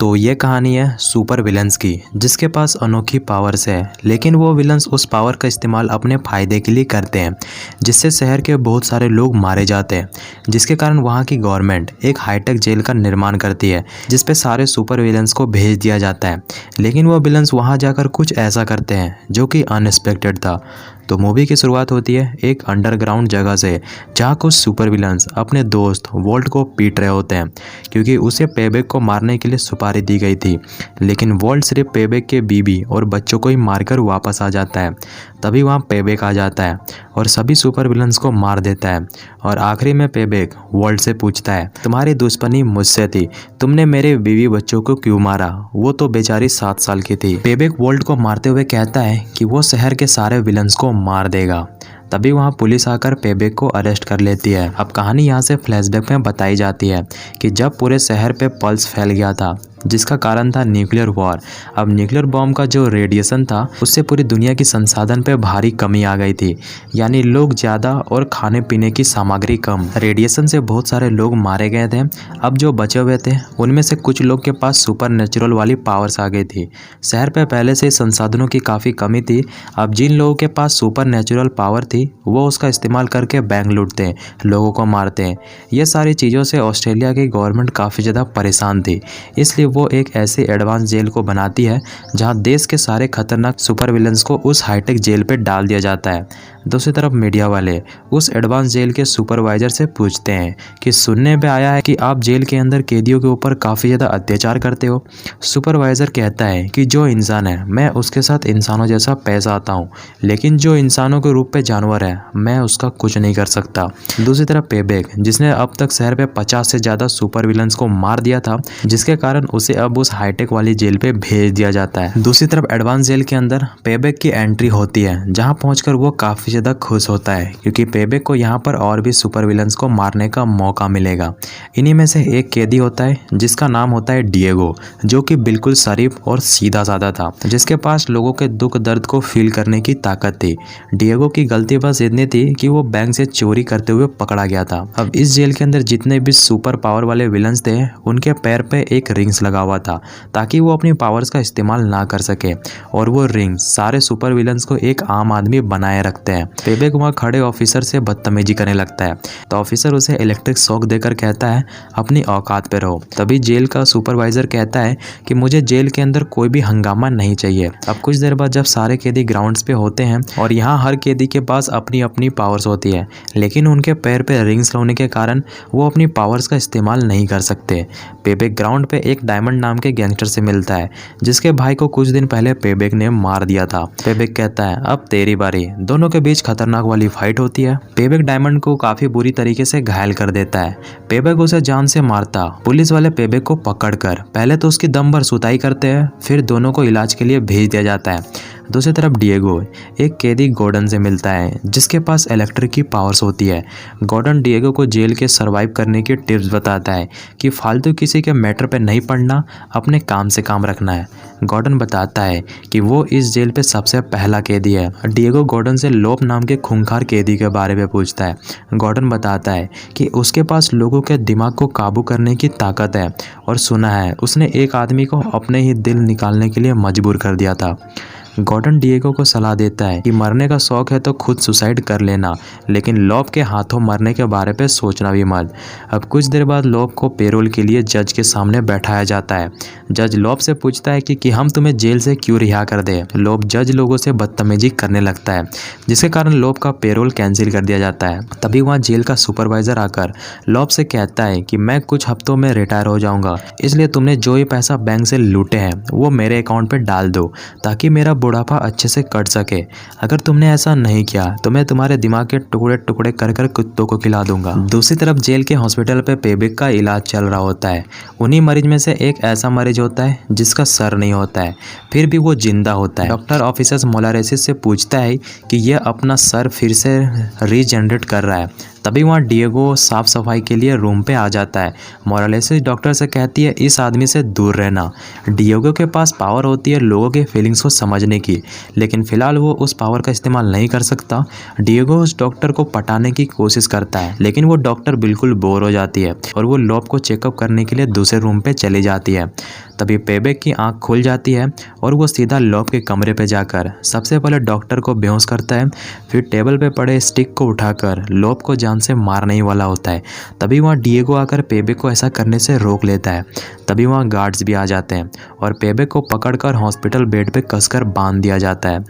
तो ये कहानी है सुपर विलन्स की, जिसके पास अनोखी पावर्स है, लेकिन वो विलन्स उस पावर का इस्तेमाल अपने फ़ायदे के लिए करते हैं, जिससे शहर के बहुत सारे लोग मारे जाते हैं। जिसके कारण वहाँ की गवर्नमेंट एक हाईटेक जेल का निर्माण करती है, जिस पे सारे सुपर विलन्स को भेज दिया जाता है। लेकिन वो विलन्स वहाँ जाकर कुछ ऐसा करते हैं जो कि अनएक्सपेक्टेड था। तो मूवी की शुरुआत होती है एक अंडरग्राउंड जगह से, जहाँ कुछ सुपर विलन्स अपने दोस्त वोल्ट को पीट रहे होते हैं, क्योंकि उसे पेबैक को मारने के लिए सुपारी दी गई थी। लेकिन वोल्ट सिर्फ पेबैक के बीबी और बच्चों को ही मारकर वापस आ जाता है। तभी वहाँ पेबैक आ जाता है और सभी सुपर विलन्स को मार देता है। और आखिरी में पेबैक वोल्ट से पूछता है, तुम्हारी दुश्मनी मुझसे थी, तुमने मेरे बीवी बच्चों को क्यों मारा? वो तो बेचारी 7 साल की थी। पेबैक वोल्ट को मारते हुए कहता है कि वो शहर के सारे विलन्स को मार देगा। तभी वहाँ पुलिस आकर पेबैक को अरेस्ट कर लेती है। अब कहानी यहाँ से फ्लैशबैक में बताई जाती है कि जब पूरे शहर पे पल्स फैल गया था, जिसका कारण था न्यूक्लियर वॉर। अब न्यूक्लियर बॉम्ब का जो रेडिएशन था, उससे पूरी दुनिया की संसाधन पे भारी कमी आ गई थी, यानी लोग ज़्यादा और खाने पीने की सामग्री कम। रेडिएशन से बहुत सारे लोग मारे गए थे। अब जो बचे हुए थे, उनमें से कुछ लोग के पास सुपर नेचुरल वाली पावर्स आ गई थी। शहर पे पहले से संसाधनों की काफ़ी कमी थी। अब जिन लोगों के पास सुपर नेचुरल पावर थी, वो उसका इस्तेमाल करके बैंक लूटते हैं, लोगों को मारते हैं। ये सारी चीज़ों से ऑस्ट्रेलिया की गवर्नमेंट काफ़ी ज़्यादा परेशान थी। इसलिए वो एक ऐसी एडवांस जेल को बनाती है जहां देश के सारे खतरनाक सुपर विलन्स को उस हाईटेक जेल पे डाल दिया जाता है। दूसरी तरफ मीडिया वाले उस एडवांस जेल के सुपरवाइजर से पूछते हैं कि सुनने पे आया है कि आप जेल के अंदर कैदियों के ऊपर काफ़ी ज़्यादा अत्याचार करते हो। सुपरवाइजर कहता है कि जो इंसान है, मैं उसके साथ इंसानों जैसा पेश आता हूँ, लेकिन जो इंसानों के रूप में जानवर है, मैं उसका कुछ नहीं कर सकता। दूसरी तरफ पेबैक, जिसने अब तक शहर पे 50 से ज़्यादा सुपर विलन्स को मार दिया था, जिसके कारण उसे अब उस हाईटेक वाली जेल पे भेज दिया जाता है। दूसरी तरफ एडवांस जेल के अंदर पेबैक की एंट्री होती है, जहां पहुंचकर वो काफी ज्यादा खुश होता है, क्योंकि पेबैक को यहां पर और भी सुपर विलन्स को मारने का मौका मिलेगा। इन्हीं में से एक कैदी होता है जिसका नाम होता है डिएगो, जो कि बिल्कुल शरीफ और सीधा साधा था, जिसके पास लोगों के दुख दर्द को फील करने की ताकत थी। डिएगो की गलती बस इतनी थी कि वो बैंक से चोरी करते हुए पकड़ा गया था। अब इस जेल के अंदर जितने भी सुपर पावर वाले विलन्स थे, उनके पैर पे एक रिंग्स लगा हुआ था, ताकि वो अपनी पावर्स का इस्तेमाल ना कर सके। और वो रिंग्स सारे सुपर विलन्स को एक आम आदमी बनाए रखते हैं। पेबैक वहाँ खड़े ऑफिसर से बदतमीजी करने लगता है, तो ऑफिसर उसे इलेक्ट्रिक शॉक देकर कहता है, अपनी औकात पे रहो। तभी जेल का सुपरवाइजर कहता है कि मुझे जेल के अंदर कोई भी हंगामा नहीं चाहिए। अब कुछ देर बाद जब सारे कैदी ग्राउंड्स पे होते हैं, और यहाँ हर कैदी के पास अपनी अपनी पावर्स होती है, लेकिन उनके पैर पे रिंग्स होने के कारण वो अपनी पावर्स का इस्तेमाल नहीं कर सकते। पेबैक ग्राउंड पे एक डायमंड नाम के गैंगस्टर से मिलता है, जिसके भाई को कुछ दिन पहले पेबैक ने मार दिया था। पेबैक कहता है, अब तेरी बारी। दोनों के बीच खतरनाक वाली फाइट होती है। पेबैक डायमंड को काफी बुरी तरीके से घायल कर देता है। पेबैक उसे जान से मारता। पुलिस वाले पेबैक को पकड़कर पहले तो उसकी दम भर सुताई करते हैं, फिर दोनों को इलाज के लिए भेज दिया जाता है। दूसरी तरफ डिएगो एक कैदी गॉर्डन से मिलता है, जिसके पास इलेक्ट्रिक की पावर्स होती है। गॉर्डन डिएगो को जेल के सरवाइव करने की टिप्स बताता है कि फालतू किसी के मैटर पे नहीं पड़ना, अपने काम से काम रखना है। गॉर्डन बताता है कि वो इस जेल पे सबसे पहला कैदी है। डिएगो गॉर्डन से लोप नाम के खूंखार कैदी के बारे में पूछता है। गॉर्डन बताता है कि उसके पास लोगों के दिमाग को काबू करने की ताकत है, और सुना है उसने एक आदमी को अपने ही दिल निकालने के लिए मजबूर कर दिया था। गॉर्डन डिएगो को सलाह देता है कि मरने का शौक है तो खुद सुसाइड कर लेना, लेकिन लॉप के हाथों मरने के बारे पे सोचना भी मत। अब कुछ देर बाद लॉप को पेरोल के लिए जज के सामने बैठाया जाता है। जज लॉप से पूछता है कि हम तुम्हें जेल से क्यों रिहा कर दे। लॉप जज लोगों से बदतमीजी करने लगता है, जिसके कारण लॉप का पेरोल कैंसिल कर दिया जाता है। तभी वहाँ जेल का सुपरवाइजर आकर लॉप से कहता है कि मैं कुछ हफ्तों में रिटायर हो जाऊंगा, इसलिए तुमने जो ये पैसा बैंक से लूटे हैं वो मेरे अकाउंट पे डाल दो, ताकि मेरा बुढ़ापा अच्छे से कट सके। अगर तुमने ऐसा नहीं किया तो मैं तुम्हारे दिमाग के टुकड़े टुकड़े कर कर कुत्तों को खिला दूंगा। दूसरी तरफ जेल के हॉस्पिटल पे पेबैक का इलाज चल रहा होता है। उन्हीं मरीज में से एक ऐसा मरीज होता है जिसका सर नहीं होता है, फिर भी वो जिंदा होता है। डॉक्टर ऑफिसर्स मोलारेसिस से पूछता है कि यह अपना सर फिर से रीजनरेट कर रहा है। तभी वहाँ डिएगो साफ सफाई के लिए रूम पे आ जाता है। मोरालेसिस डॉक्टर से कहती है, इस आदमी से दूर रहना। डिएगो के पास पावर होती है लोगों के फीलिंग्स को समझने की, लेकिन फिलहाल वो उस पावर का इस्तेमाल नहीं कर सकता। डिएगो उस डॉक्टर को पटाने की कोशिश करता है, लेकिन वो डॉक्टर बिल्कुल बोर हो जाती है और वो लॉप को चेकअप करने के लिए दूसरे रूम पे चली जाती है। तभी पेबेक की आंख खुल जाती है और वो सीधा लॉब के कमरे पे जाकर सबसे पहले डॉक्टर को बेहोश करता है, फिर टेबल पे पड़े स्टिक को उठाकर लॉब को जान से मारने ही वाला होता है। तभी वहाँ डिएगो आकर पेबेक को ऐसा करने से रोक लेता है। तभी वहाँ गार्ड्स भी आ जाते हैं और पेबेक को पकड़कर हॉस्पिटल बेड पे कसकर बांध दिया जाता है।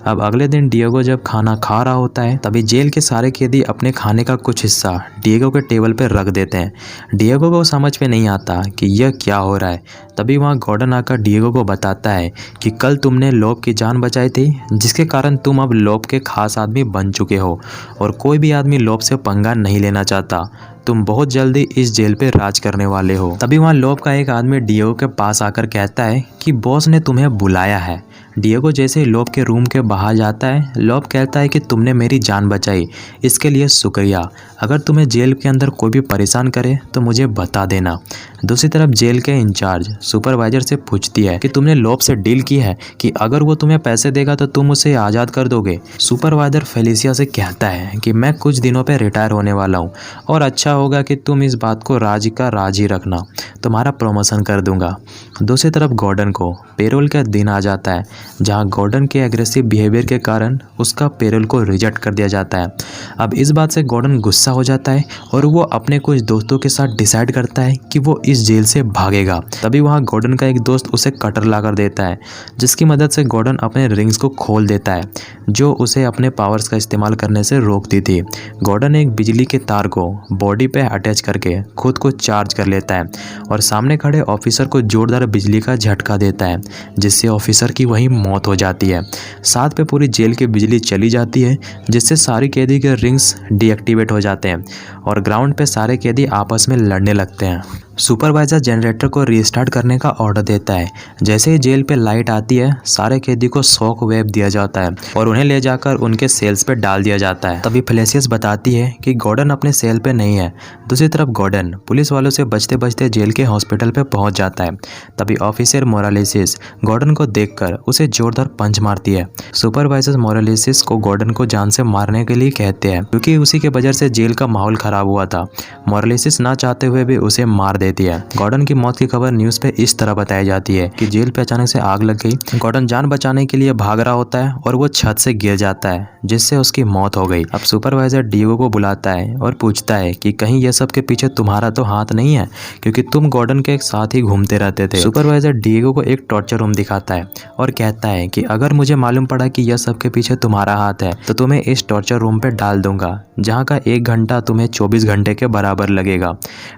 अब अगले दिन डिएगो जब खाना खा रहा होता है तभी जेल के सारे कैदी अपने खाने का कुछ हिस्सा डिएगो के टेबल पर रख देते हैं। डिएगो को समझ में नहीं आता कि यह क्या हो रहा है। तभी वहाँ गॉर्डन आकर डिएगो को बताता है कि कल तुमने लॉब की जान बचाई थी, जिसके कारण तुम अब लॉब के खास आदमी बन चुके हो और कोई भी आदमी लॉब से पंगा नहीं लेना चाहता। तुम बहुत जल्दी इस जेल पे राज करने वाले हो। तभी वहाँ लॉब का एक आदमी डिएगो के पास आकर कहता है कि बॉस ने तुम्हें बुलाया है। डिएगो जैसे ही लॉब के रूम के बाहर जाता है, लॉब कहता है कि तुमने मेरी जान बचाई, इसके लिए शुक्रिया। अगर तुम्हें जेल के अंदर कोई भी परेशान करे तो मुझे बता देना। दूसरी तरफ जेल के इंचार्ज सुपरवाइजर से पूछती है कि तुमने लॉब से डील की है कि अगर वो तुम्हें पैसे देगा तो तुम उसे आज़ाद कर दोगे। सुपरवाइजर फेलिसिया से कहता है कि मैं कुछ दिनों पे रिटायर होने वाला हूँ और अच्छा होगा कि तुम इस बात को राज का राज ही रखना, तुम्हारा प्रमोशन कर दूंगा। दूसरी तरफ गॉर्डन को पेरोल का दिन आ जाता है, जहाँ गॉर्डन के एग्रेसिव बिहेवियर के कारण उसका पेरोल को रिजेक्ट कर दिया जाता है। अब इस बात से गॉर्डन गुस्सा हो जाता है और वो अपने कुछ दोस्तों के साथ डिसाइड करता है कि वो इस जेल से भागेगा। तभी वहाँ गॉर्डन का एक दोस्त उसे कटर लाकर देता है, जिसकी मदद से गॉर्डन अपने रिंग्स को खोल देता है, जो उसे अपने पावर्स का इस्तेमाल करने से रोकती थी। गॉर्डन एक बिजली के तार को बॉडी पे अटैच करके खुद को चार्ज कर लेता है और सामने खड़े ऑफिसर को जोरदार बिजली का झटका देता है, जिससे ऑफिसर की वहीं मौत हो जाती है। साथ पे पूरी जेल की बिजली चली जाती है, जिससे सारी कैदी के रिंग्स डीएक्टिवेट हो जाते हैं और ग्राउंड पे सारे कैदी आपस में लड़ने लगते हैं। सुपरवाइजर जनरेटर को रीस्टार्ट करने का ऑर्डर देता है। जैसे ही जेल पे लाइट आती है, सारे कैदी को शॉक वेव दिया जाता है और उन्हें ले जाकर उनके सेल्स पे डाल दिया जाता है। तभी फेलिसियस बताती है कि गॉर्डन अपने सेल पे नहीं है। दूसरी तरफ गॉर्डन पुलिस वालों से बचते बचते जेल के हॉस्पिटल पे पहुंच जाता है। तभी ऑफिसर मोरालेसिस गॉर्डन को देखकर उसे जोरदार पंच मारती है। सुपरवाइजर मोरालेसिस को गॉर्डन को जान से मारने के लिए कहते हैं, क्योंकि उसी के वजह से जेल का माहौल खराब हुआ था। मोरालेसिस ना चाहते हुए भी उसे मार देती है। गॉर्डन की मौत की खबर न्यूज़ पे इस तरह बताई जाती है कि जेल पे अचानक से आग लग गई। गॉर्डन जान बचाने के लिए भाग रहा होता है और वो छत से गिर जाता है, जिससे उसकी मौत हो गई। अब सुपरवाइजर डिएगो को बुलाता है और पूछता है कि कहीं ये सब के पीछे तुम्हारा तो हाथ नहीं है, क्योंकि तुम गॉर्डन के साथ ही घूमते रहते थे। सुपरवाइजर डिएगो को एक टॉर्चर रूम दिखाता है और कहता है कि अगर मुझे मालूम पड़ा कि यह सब के पीछे तुम्हारा हाथ है तो तुम्हें इस टॉर्चर रूम पे डाल दूंगा, जहाँ का 1 घंटा तुम्हें 24 घंटे के बराबर लगेगा।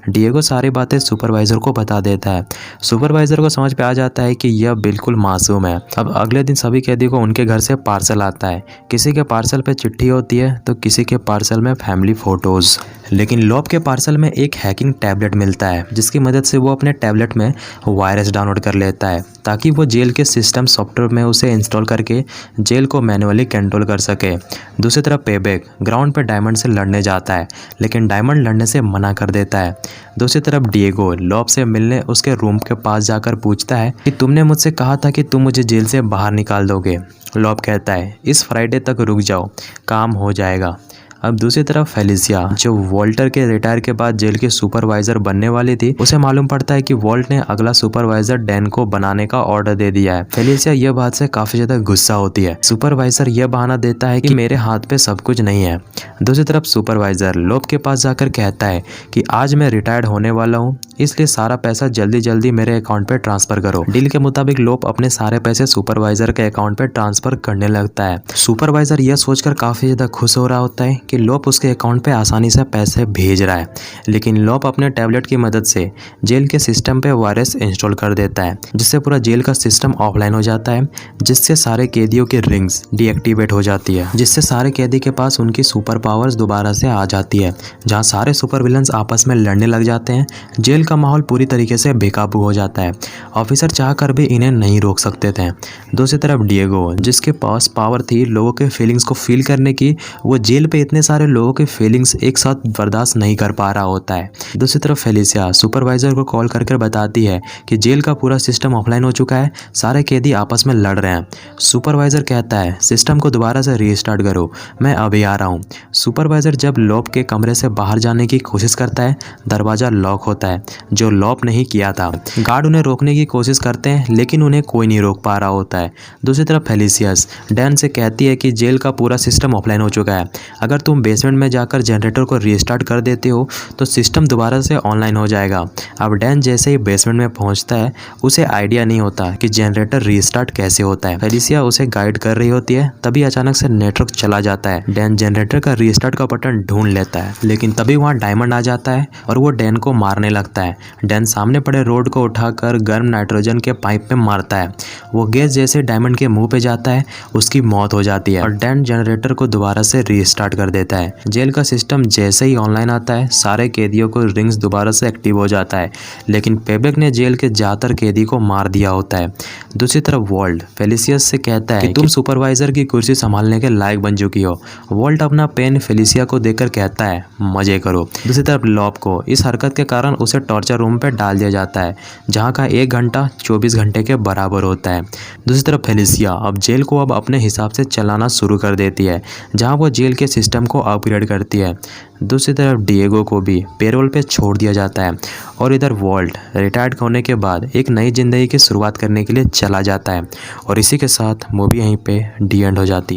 डिएगो सारी बातें सुपरवाइजर को बता देता है। सुपरवाइजर को समझ पे आ जाता है कि यह बिल्कुल मासूम है। अब अगले दिन सभी कैदी को उनके घर से पार्सल आता है। किसी के पार्सल पे चिट्ठी होती है तो किसी के पार्सल में फैमिली फोटोज। लेकिन लॉब के पार्सल में एक हैकिंग टैबलेट मिलता है, जिसकी मदद से वो अपने टैबलेट में वायरस डाउनलोड कर लेता है, ताकि वो जेल के सिस्टम सॉफ्टवेयर में उसे इंस्टॉल करके जेल को मैनुअली कंट्रोल कर सके। दूसरी तरफ पेबेक ग्राउंड पे डायमंड से लड़ने जाता है, लेकिन डायमंड लड़ने से मना कर देता है। दूसरी तरफ डिएगो लॉब से मिलने उसके रूम के पास जाकर पूछता है कि तुमने मुझसे कहा था कि तुम मुझे जेल से बाहर निकाल दोगे। लॉब कहता है इस फ्राइडे तक रुक जाओ, काम हो जाएगा। अब दूसरी तरफ फेलिसिया, जो वॉल्टर के रिटायर के बाद जेल की सुपरवाइजर बनने वाली थी, उसे मालूम पड़ता है कि वॉल्ट ने अगला सुपरवाइजर डैन को बनाने का ऑर्डर दे दिया है। फेलिसिया यह बात से काफी ज्यादा गुस्सा होती है। सुपरवाइजर यह बहाना देता है कि मेरे हाथ पे सब कुछ नहीं है। दूसरी तरफ सुपरवाइजर लॉब के पास जाकर कहता है कि आज मैं रिटायर्ड होने वाला हूँ, इसलिए सारा पैसा जल्दी जल्दी मेरे अकाउंट पे ट्रांसफर करो। डील के मुताबिक लॉब अपने सारे पैसे सुपरवाइजर के अकाउंट पे ट्रांसफर करने लगता है। सुपरवाइजर यह सोचकर काफी ज्यादा खुश हो रहा होता है कि लॉब उसके अकाउंट पे आसानी से पैसे भेज रहा है, लेकिन लॉब अपने टैबलेट की मदद से जेल के सिस्टम पे वायरस इंस्टॉल कर देता है, जिससे पूरा जेल का सिस्टम ऑफलाइन हो जाता है, जिससे सारे कैदियों की रिंग्स डीएक्टिवेट हो जाती है, जिससे सारे कैदी के पास उनकी सुपर पावर्स दोबारा से आ जाती है, जहाँ सारे सुपर विलन्स आपस में लड़ने लग जाते हैं। जेल का माहौल पूरी तरीके से बेकाबू हो जाता है। ऑफिसर चाहकर भी इन्हें नहीं रोक सकते थे। दूसरी तरफ डिएगो, जिसके पास पावर थी लोगों के फीलिंग्स को फील करने की, वो जेल पे इतने सारे लोगों के फीलिंग्स एक साथ बर्दाश्त नहीं कर पा रहा होता है। दूसरी तरफ फेलिसिया सुपरवाइजर को कॉल करके बताती है कि जेल का पूरा सिस्टम ऑफलाइन हो चुका है, सारे कैदी आपस में लड़ रहे हैं। सुपरवाइजर कहता है सिस्टम को दोबारा से रीस्टार्ट करो, मैं अभी आ रहा हूँ। सुपरवाइजर जब लॉब के कमरे से बाहर जाने की कोशिश करता है, दरवाज़ा लॉक होता है जो लॉक नहीं किया था। गार्ड उन्हें रोकने की कोशिश करते हैं लेकिन उन्हें कोई नहीं रोक पा रहा होता है। दूसरी तरफ फेलिसियस डैन से कहती है कि जेल का पूरा सिस्टम ऑफलाइन हो चुका है, अगर तुम बेसमेंट में जाकर जनरेटर को रीस्टार्ट कर देते हो तो सिस्टम दोबारा से ऑनलाइन हो जाएगा। अब डैन जैसे ही बेसमेंट में पहुंचता है उसे आइडिया नहीं होता कि जनरेटर रीस्टार्ट कैसे होता है। फेलिसिया उसे गाइड कर रही होती है, तभी अचानक से नेटवर्क चला जाता है। डैन जनरेटर का रीस्टार्ट का बटन ढूंढ लेता है लेकिन तभी वहाँ डायमंड आ जाता है और वो डैन को मारने लगता है। डैन सामने पड़े रोड को उठाकर गर्म नाइट्रोजन के पाइप में मारता है। वो गैस जैसे डायमंड के मुंह पे जाता है, उसकी मौत हो जाती है और डैन जनरेटर को दोबारा से रीस्टार्ट कर देता है। जेल का सिस्टम जैसे ही ऑनलाइन आता है, सारे कैदियों को रिंग्स दोबारा से एक्टिव हो जाता है, लेकिन पेबेक ने जेल के ज्यादातर कैदी को मार दिया होता है। दूसरी तरफ वॉल्ट फेलिसियस से कहता है कि तुम सुपरवाइजर की कुर्सी संभालने के लायक बन चुकी हो। वॉल्ट अपना पेन फेलिसिया को देकर कहता है मजे करो। दूसरी तरफ लॉब को इस हरकत के कारण उसे टॉर्चर रूम पे डाल दिया जाता है, जहाँ का 1 घंटा 24 घंटे के बराबर होता है। दूसरी तरफ फेलिसिया अब जेल को अब अपने हिसाब से चलाना शुरू कर देती है, जहाँ वो जेल के सिस्टम को अपग्रेड करती है। दूसरी तरफ डिएगो को भी पेरोल पे छोड़ दिया जाता है और इधर वॉल्ट रिटायर्ड होने के बाद एक नई जिंदगी की शुरुआत करने के लिए चला जाता है। और इसी के साथ मूवी यहीं पे डी एंड हो जाती है।